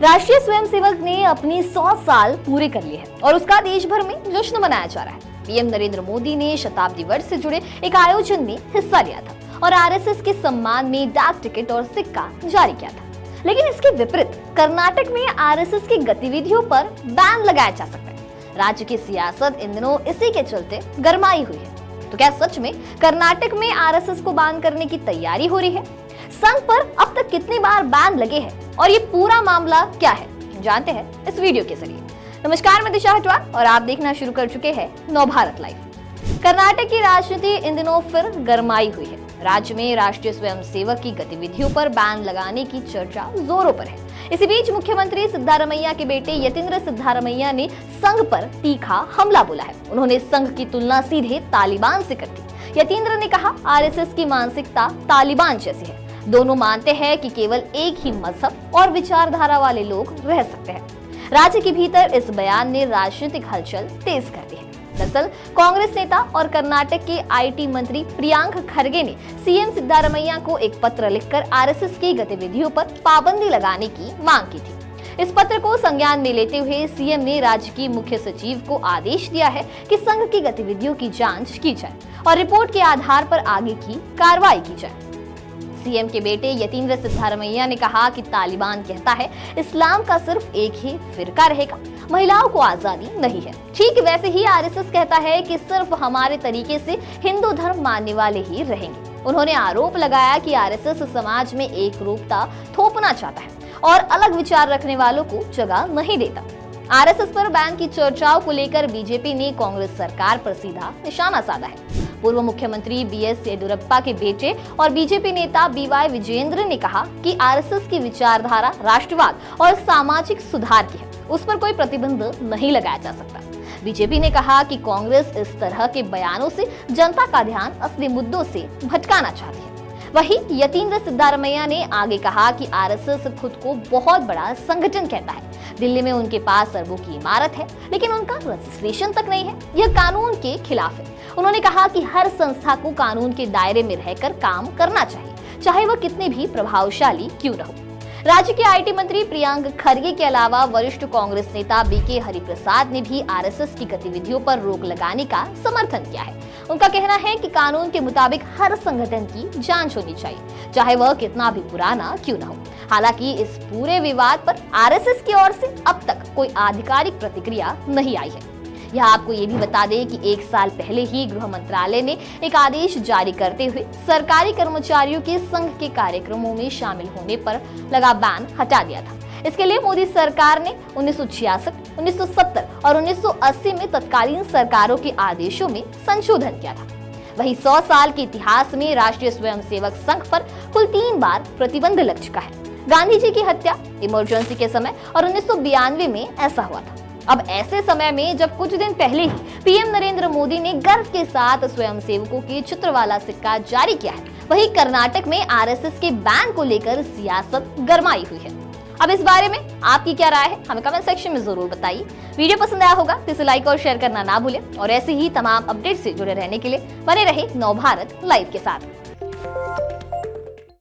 राष्ट्रीय स्वयंसेवक ने अपनी 100 साल पूरे कर लिए हैं और उसका देश भर में जश्न मनाया जा रहा है। पीएम नरेंद्र मोदी ने शताब्दी वर्ष से जुड़े एक आयोजन में हिस्सा लिया था और आरएसएस के सम्मान में डाक टिकट और सिक्का जारी किया था। लेकिन इसके विपरीत कर्नाटक में आरएसएस की गतिविधियों पर बैन लगाया जा सकता है। राज्य की सियासत इन दिनों इसी के चलते गरमाई हुई है। तो क्या सच में कर्नाटक में आरएसएस को बैन करने की तैयारी हो रही है? संघ पर अब तक कितनी बार बैन लगे हैं और ये पूरा मामला क्या है, जानते हैं इस वीडियो के जरिए। नमस्कार, मैं दिशा हटवार और आप देखना शुरू कर चुके हैं नवभारत लाइव। कर्नाटक की राजनीति इन दिनों फिर गरमाई हुई है। राज्य में राष्ट्रीय स्वयंसेवक की गतिविधियों पर बैन लगाने की चर्चा जोरों पर है। इसी बीच मुख्यमंत्री सिद्धारमैया के बेटे यतींद्र सिद्धारमैया ने संघ पर तीखा हमला बोला है। उन्होंने संघ की तुलना सीधे तालिबान से कर दी। यतींद्र ने कहा, आरएसएस की मानसिकता तालिबान जैसी है। दोनों मानते हैं कि केवल एक ही मजहब और विचारधारा वाले लोग रह सकते हैं। राज्य के भीतर इस बयान ने राजनीतिक हलचल तेज कर दी है। दरअसल कांग्रेस नेता और कर्नाटक के आईटी मंत्री प्रियांक खरगे ने सीएम सिद्धारमैया को एक पत्र लिखकर आरएसएस की गतिविधियों पर पाबंदी लगाने की मांग की थी। इस पत्र को संज्ञान में लेते हुए सीएम ने राज्य की मुख्य सचिव को आदेश दिया है कि संघ की गतिविधियों की जांच की जाए और रिपोर्ट के आधार पर आगे की कार्रवाई की जाए। सीएम के बेटे यतींद्र सिद्धारमैया ने कहा कि तालिबान कहता है इस्लाम का सिर्फ एक ही फिरका रहेगा, महिलाओं को आजादी नहीं है। ठीक वैसे ही आरएसएस कहता है कि सिर्फ हमारे तरीके से हिंदू धर्म मानने वाले ही रहेंगे। उन्होंने आरोप लगाया कि आरएसएस समाज में एक रूपता थोपना चाहता है और अलग विचार रखने वालों को जगह नहीं देता। आरएसएस पर बैन की चर्चाओं को लेकर बीजेपी ने कांग्रेस सरकार पर सीधा निशाना साधा है। पूर्व मुख्यमंत्री बीएस येदियुरप्पा के बेटे और बीजेपी नेता बीवाई विजेंद्र ने कहा कि आरएसएस की विचारधारा राष्ट्रवाद और सामाजिक सुधार की है, उस पर कोई प्रतिबंध नहीं लगाया जा सकता। बीजेपी ने कहा कि कांग्रेस इस तरह के बयानों से जनता का ध्यान असली मुद्दों से भटकाना चाहती है। वहीं यतींद्र सिद्धारमैया ने आगे कहा कि आरएसएस खुद को बहुत बड़ा संगठन कहता है। दिल्ली में उनके पास अरबों की इमारत है, लेकिन उनका रजिस्ट्रेशन तक नहीं है। यह कानून के खिलाफ है। उन्होंने कहा कि हर संस्था को कानून के दायरे में रहकर काम करना चाहिए, चाहे वह कितनी भी प्रभावशाली क्यों न हो। राज्य के आईटी मंत्री प्रियांक खरगे के अलावा वरिष्ठ कांग्रेस नेता बीके हरिप्रसाद ने भी आरएसएस की गतिविधियों पर रोक लगाने का समर्थन किया है। उनका कहना है कि कानून के मुताबिक हर संगठन की जांच होनी चाहिए, चाहे वह कितना भी पुराना क्यों न हो। हालांकि इस पूरे विवाद पर आरएसएस की ओर से अब तक कोई आधिकारिक प्रतिक्रिया नहीं आई है। यह आपको ये भी बता दें कि एक साल पहले ही गृह मंत्रालय ने एक आदेश जारी करते हुए सरकारी कर्मचारियों के संघ के कार्यक्रमों में शामिल होने पर लगा बैन हटा दिया था। इसके लिए मोदी सरकार ने 1966, 1970 और 1980 में तत्कालीन सरकारों के आदेशों में संशोधन किया था। वहीं 100 साल के इतिहास में राष्ट्रीय स्वयंसेवक संघ पर कुल 3 बार प्रतिबंध लग चुका है। गांधी जी की हत्या, इमरजेंसी के समय और 1992 में ऐसा हुआ था। अब ऐसे समय में जब कुछ दिन पहले ही पीएम नरेंद्र मोदी ने गर्व के साथ स्वयंसेवकों के चित्र वाला सिक्का जारी किया है, वहीं कर्नाटक में आरएसएस के बैन को लेकर सियासत गरमाई हुई है। अब इस बारे में आपकी क्या राय है, हमें कमेंट सेक्शन में जरूर बताइए। वीडियो पसंद आया होगा तो इसे लाइक और शेयर करना ना भूलें और ऐसे ही तमाम अपडेट से जुड़े रहने के लिए बने रहे नवभारत लाइव के साथ।